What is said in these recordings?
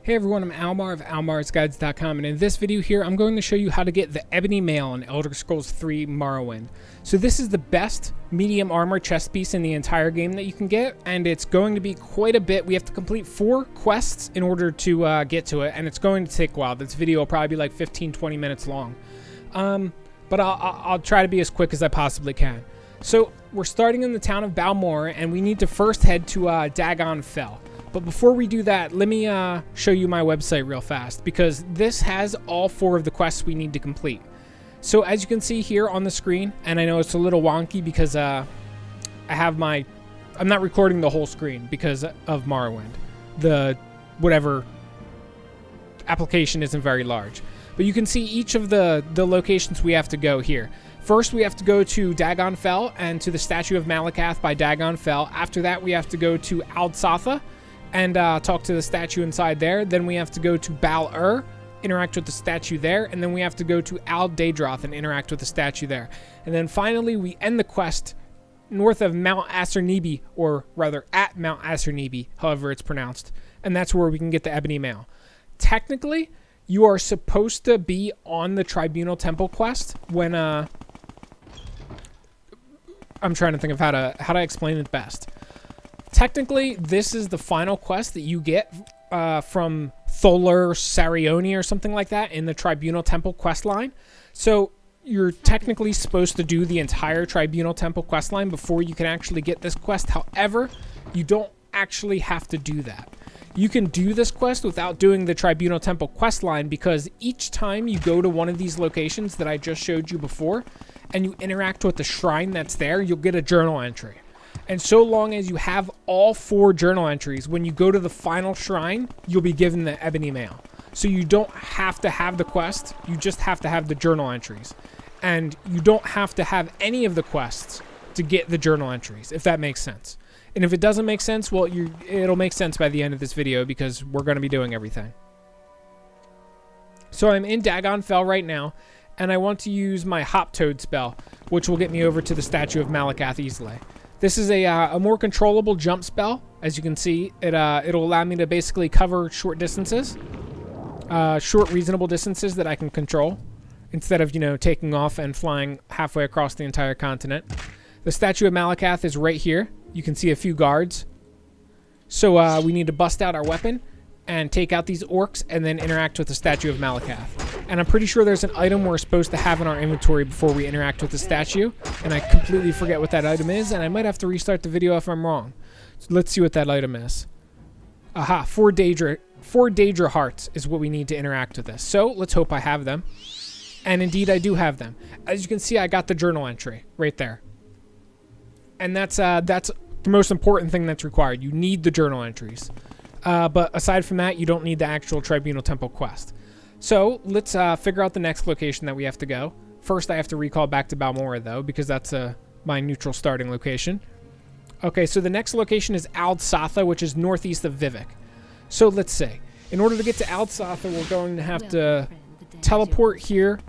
Hey everyone, I'm Almar of almarsguides.com, and in this video here I'm going to show you how to get the Ebony Mail in Elder Scrolls 3 Morrowind. So this is the best medium armor chest piece in the entire game that you can get, and it's going to be quite a bit. We have to complete 4 quests in order to get to it, and it's going to take a while. This video will probably be like 15-20 minutes long. But I'll try to be as quick as I possibly can. So we're starting in the town of Balmora, and we need to first head to Dagon Fell. But before we do that, let me show you my website real fast, because this has all 4 of the quests we need to complete. So as you can see here on the screen, and I know it's a little wonky because I'm not recording the whole screen because of Morrowind. The whatever application isn't very large. But you can see each of the locations we have to go here. First, we have to go to Dagon Fell and to the statue of Malakath by Dagon Fell. After that, we have to go to Aldsatha and talk to the statue inside there. Then we have to go to Bal-Ur, interact with the statue there, and then we have to go to Al-Daedroth and interact with the statue there. And then finally, we end the quest north of Mount Asurnibi, or rather at Mount Asurnibi, however it's pronounced, and that's where we can get the Ebony Mail. Technically, you are supposed to be on the Tribunal Temple quest when I'm trying to think of how to explain it best. Technically, this is the final quest that you get from Tholar Sarioni or something like that in the Tribunal Temple quest line. So you're technically supposed to do the entire Tribunal Temple quest line before you can actually get this quest. However, you don't actually have to do that. You can do this quest without doing the Tribunal Temple quest line, because each time you go to one of these locations that I just showed you before and you interact with the shrine that's there, you'll get a journal entry. And so long as you have all 4 journal entries, when you go to the final shrine, you'll be given the Ebony Mail. So you don't have to have the quest, you just have to have the journal entries. And you don't have to have any of the quests to get the journal entries, if that makes sense. And if it doesn't make sense, well, it'll make sense by the end of this video, because we're going to be doing everything. So I'm in Dagon Fell right now, and I want to use my Hop Toad spell, which will get me over to the statue of Malakath easily. This is a more controllable jump spell. As you can see, it'll allow me to basically cover short distances, short reasonable distances that I can control, instead of, taking off and flying halfway across the entire continent. The statue of Malakath is right here. You can see a few guards. So we need to bust out our weapon and take out these orcs and then interact with the statue of Malakath. And I'm pretty sure there's an item we're supposed to have in our inventory before we interact with the statue, and I completely forget what that item is, and I might have to restart the video if I'm wrong. So let's see what that item is. Aha, 4 Daedra hearts is what we need to interact with this. So let's hope I have them. And indeed I do have them. As you can see, I got the journal entry right there. And that's the most important thing that's required. You need the journal entries. But aside from that, you don't need the actual Tribunal Temple quest. So let's figure out the next location that we have to go. First, I have to recall back to Balmora, though, because that's my neutral starting location. Okay, so the next location is Aldsatha, which is northeast of Vivec. So let's see. In order to get to Aldsatha, we're going to have to teleport here.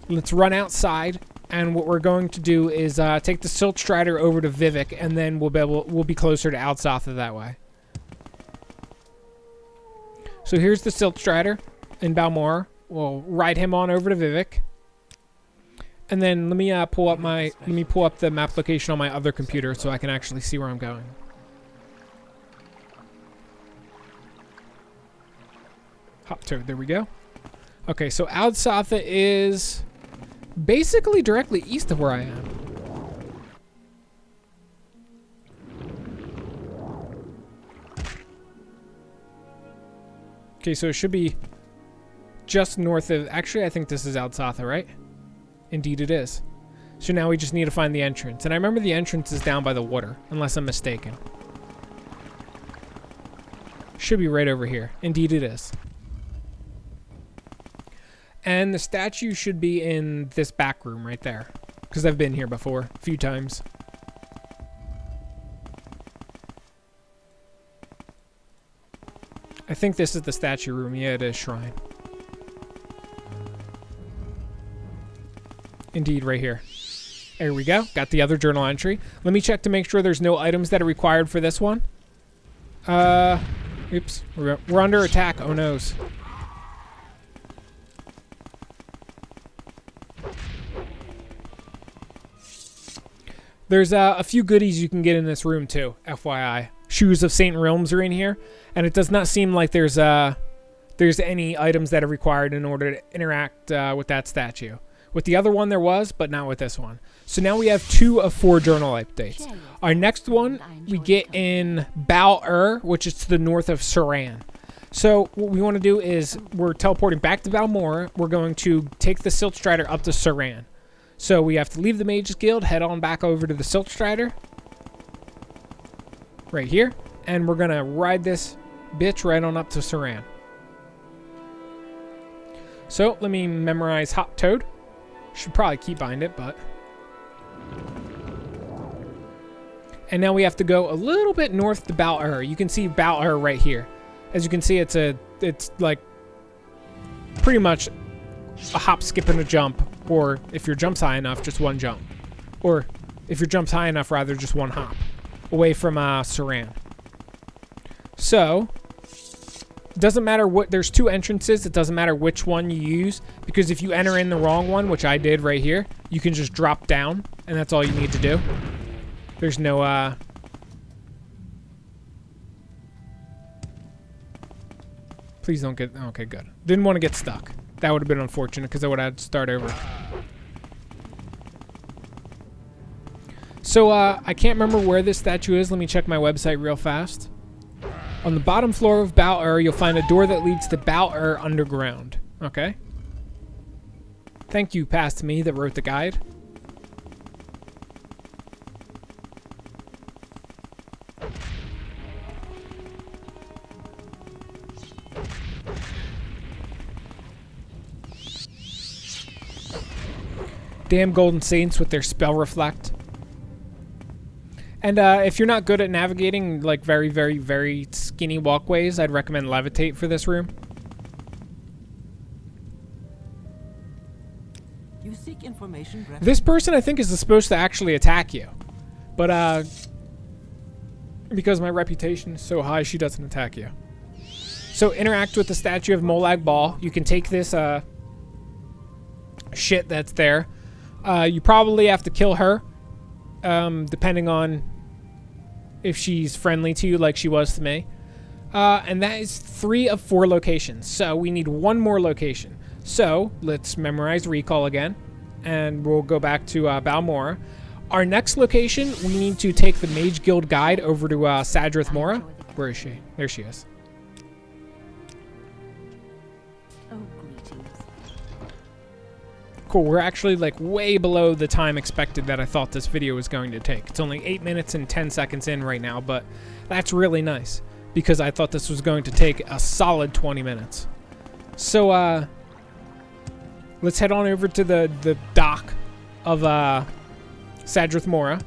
Let's run outside, and what we're going to do is take the Silt Strider over to Vivec, and then we'll be closer to Aldsatha that way. So here's the Silt Strider in Balmora. We'll ride him on over to Vivec. And then let me pull up the map location on my other computer so I can actually see where I'm going. Hop Toad, there we go. Okay, so Aldsatha is basically directly east of where I am. Okay, so it should be just north of... Actually, I think this is Aldsatha, right? Indeed it is. So now we just need to find the entrance. And I remember the entrance is down by the water, unless I'm mistaken. Should be right over here. Indeed it is. And the statue should be in this back room right there, because I've been here before a few times. I think this is the statue room. Yeah, it is shrine. Indeed, right here. There we go. Got the other journal entry. Let me check to make sure there's no items that are required for this one. Oops. We're under attack. Oh, noes. There's a few goodies you can get in this room, too, FYI. Shoes of St. Realms are in here, and it does not seem like there's any items that are required in order to interact with that statue. With the other one there was, but not with this one. So now we have 2 of 4 journal updates. Our next one we get in Bal-Ur, which is to the north of Saran. So what we want to do is we're teleporting back to Balmora. We're going to take the Silt Strider up to Saran. So we have to leave the Mages Guild, head on back over to the Silt Strider. Right here. And we're going to ride this bitch right on up to Saran. So let me memorize Hop Toad. Should probably keep behind it, but... And now we have to go a little bit north to Bal-Ur. You can see Bal-Ur right here. As you can see, it's like pretty much a hop, skip, and a jump. Or if your jump's high enough, just one jump. Or if your jump's high enough, rather, just one hop away from Saran. So, it doesn't matter what, there's 2 entrances. It doesn't matter which one you use, because if you enter in the wrong one, which I did right here, you can just drop down, and that's all you need to do. There's no, please don't get, okay, good. Didn't want to get stuck. That would have been unfortunate, because I would have had to start over. So, I can't remember where this statue is. Let me check my website real fast. On the bottom floor of Bal-Ur, you'll find a door that leads to Bal-Ur Underground. Okay. Thank you, past me, that wrote the guide. Damn Golden Saints with their spell reflect. And if you're not good at navigating like very, very, very skinny walkways, I'd recommend Levitate for this room. You seek information. This person, I think, is supposed to actually attack you, but because my reputation is so high, she doesn't attack you. So interact with the statue of Molag Bal. You can take this shit that's there. You probably have to kill her, depending on if she's friendly to you like she was to me. And that is 3 of 4 locations. So we need 1 more location. So let's memorize recall again, and we'll go back to Balmora. Our next location, we need to take the Mage Guild guide over to Sadrith Mora. Where is she? There she is. Cool, we're actually like way below the time expected that I thought this video was going to take. It's only 8 minutes and 10 seconds in right now, but that's really nice because I thought this was going to take a solid 20 minutes. So, let's head on over to the dock of Sadrith Mora,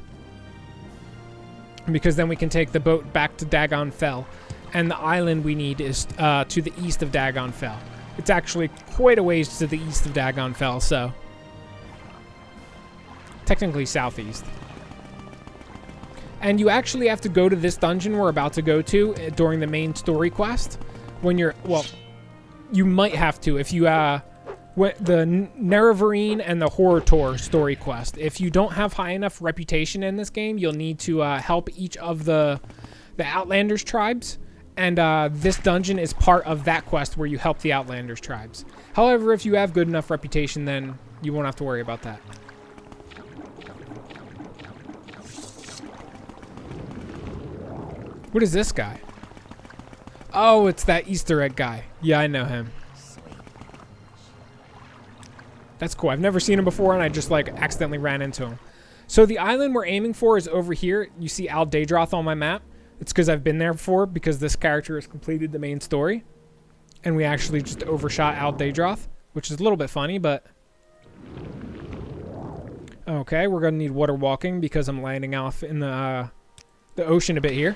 because then we can take the boat back to Dagon Fell, and the island we need is to the east of Dagon Fell. It's actually quite a ways to the east of Dagon Fell, so technically southeast. And you actually have to go to this dungeon we're about to go to during the main story quest. When you're, well, you might have to if you the Nerevarine and the Horror Tour story quest. If you don't have high enough reputation in this game, you'll need to help each of the Outlanders tribes. And this dungeon is part of that quest where you help the Outlanders tribes. However, if you have good enough reputation, then you won't have to worry about that. What is this guy? Oh, it's that Easter egg guy. Yeah, I know him. That's cool. I've never seen him before, and I just like accidentally ran into him. So the island we're aiming for is over here. You see Al Daedroth on my map. It's because I've been there before, because this character has completed the main story. And we actually just overshot Al Daedroth, which is a little bit funny, but... Okay, we're going to need water walking because I'm landing off in the ocean a bit here.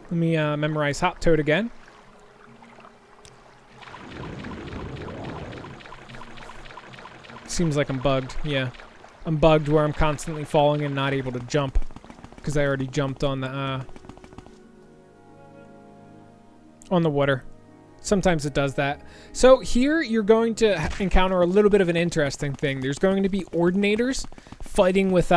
Let me memorize Hop Toad again. Seems like I'm bugged, yeah. I'm bugged where I'm constantly falling and not able to jump because I already jumped on the water. Sometimes it does that. So here you're going to encounter a little bit of an interesting thing. There's going to be ordinators fighting with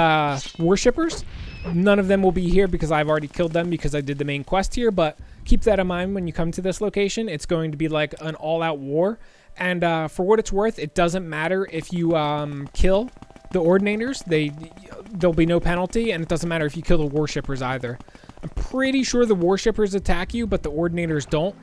worshippers. None of them will be here because I've already killed them because I did the main quest here, but keep that in mind when you come to this location. It's going to be like an all-out war, and for what it's worth, it doesn't matter if you kill the ordinators. There'll be no penalty, and it doesn't matter if you kill the worshippers either. I'm pretty sure the worshippers attack you, but the ordinators don't.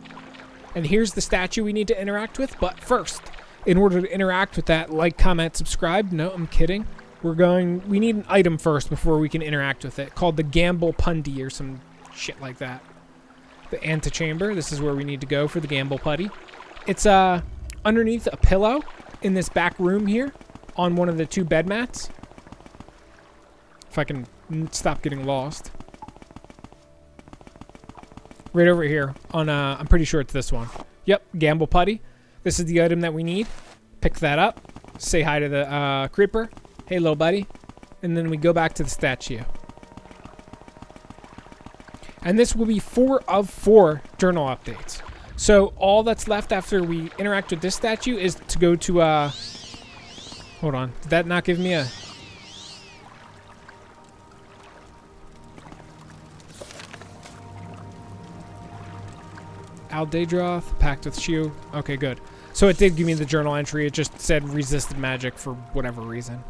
And here's the statue we need to interact with. But first, in order to interact with that, like, comment, subscribe. No, I'm kidding. We need an item first before we can interact with it, called the Gamble Pundy or some shit like that. The antechamber. This is where we need to go for the Gamble Putty. It's underneath a pillow in this back room here on one of the 2 bed mats. If I can stop getting lost. Right over here on, I'm pretty sure it's this one. Yep, Gamble Putty. This is the item that we need. Pick that up. Say hi to the creeper. Hey, little buddy. And then we go back to the statue. And this will be 4 of 4 journal updates. So all that's left after we interact with this statue is to go to, hold on. Did that not give me a... Aldadroth, Pact with Shu. Okay, good. So it did give me the journal entry. It just said resisted magic for whatever reason.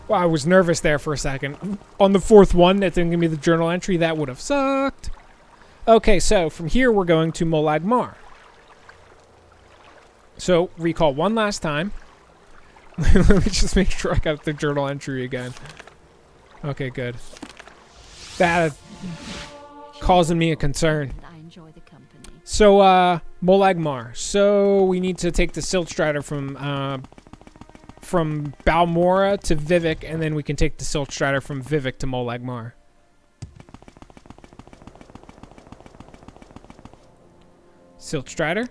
Well, I was nervous there for a second. On the 4th one, that didn't give me the journal entry. That would have sucked. Okay, so from here, we're going to Molag Mar. So, recall one last time. Let me just make sure I got the journal entry again. Okay, good. That causing me a concern. So, Molag Mar. So, we need to take the Silt Strider from Balmora to Vivek, and then we can take the Silt Strider from Vivek to Molag Mar. Silt Strider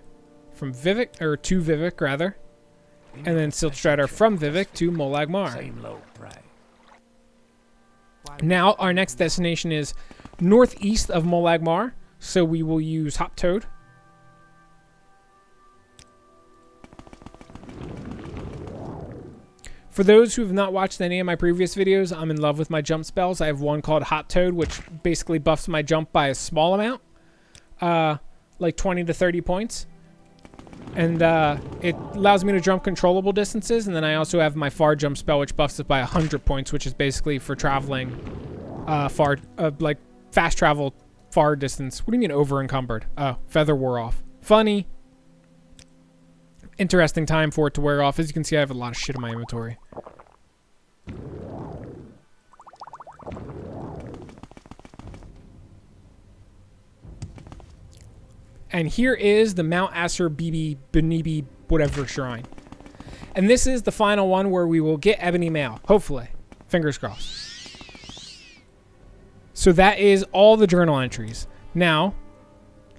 from Vivek, or to Vivek, rather. And then Silt Strider from Vivek to Molag Mar. Now, our next destination is northeast of Molag Mar. So we will use Hop Toad. For those who have not watched any of my previous videos, I'm in love with my jump spells. I have one called Hop Toad, which basically buffs my jump by a small amount. Like 20 to 30 points. And it allows me to jump controllable distances. And then I also have my far jump spell, which buffs it by 100 points, which is basically for traveling far, like fast travel far distance. What do you mean over encumbered? Oh, feather wore off. Funny. Interesting time for it to wear off. As you can see, I have a lot of shit in my inventory. And here is the Mount Asser Bibi Benibi whatever shrine. And this is the final one where we will get Ebony Mail. Hopefully. Fingers crossed. So that is all the journal entries. Now,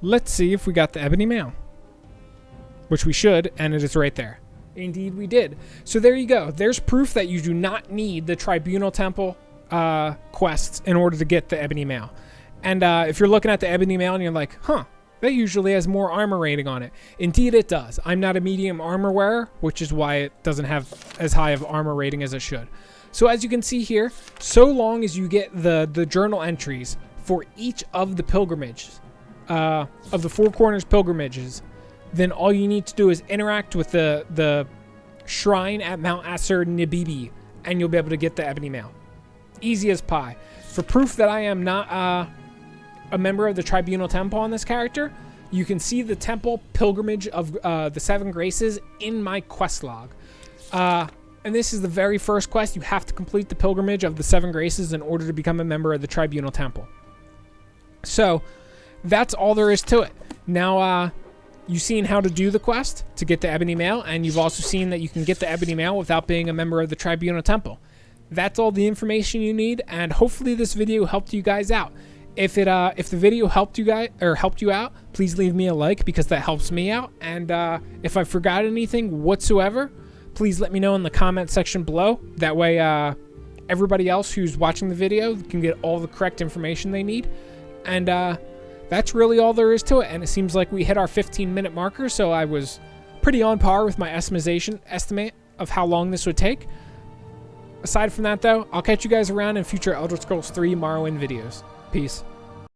let's see if we got the Ebony Mail. Which we should, and it is right there. Indeed we did. So there you go. There's proof that you do not need the Tribunal Temple quests in order to get the Ebony Mail. And if you're looking at the Ebony Mail and you're like, huh, that usually has more armor rating on it. Indeed it does. I'm not a medium armor wearer, which is why it doesn't have as high of armor rating as it should. So as you can see here, so long as you get the journal entries for each of the pilgrimages, of the Four Corners pilgrimages, then all you need to do is interact with the shrine at Mount Asser Nibibi, and you'll be able to get the Ebony Mail. Easy as pie. For proof that I am not a member of the Tribunal Temple on this character, you can see the temple pilgrimage of the Seven Graces in my quest log. And this is the very first quest. You have to complete the pilgrimage of the Seven Graces in order to become a member of the Tribunal Temple. So, that's all there is to it. Now, you've seen how to do the quest to get the Ebony Mail, and you've also seen that you can get the Ebony Mail without being a member of the Tribunal Temple. That's all the information you need, and hopefully this video helped you guys out. If the video helped you guys or helped you out, please leave me a like because that helps me out. And if I forgot anything whatsoever, please let me know in the comment section below. That way everybody else who's watching the video can get all the correct information they need. And that's really all there is to it. And it seems like we hit our 15-minute marker, so I was pretty on par with my estimate of how long this would take. Aside from that, though, I'll catch you guys around in future Elder Scrolls 3 Morrowind videos. Peace.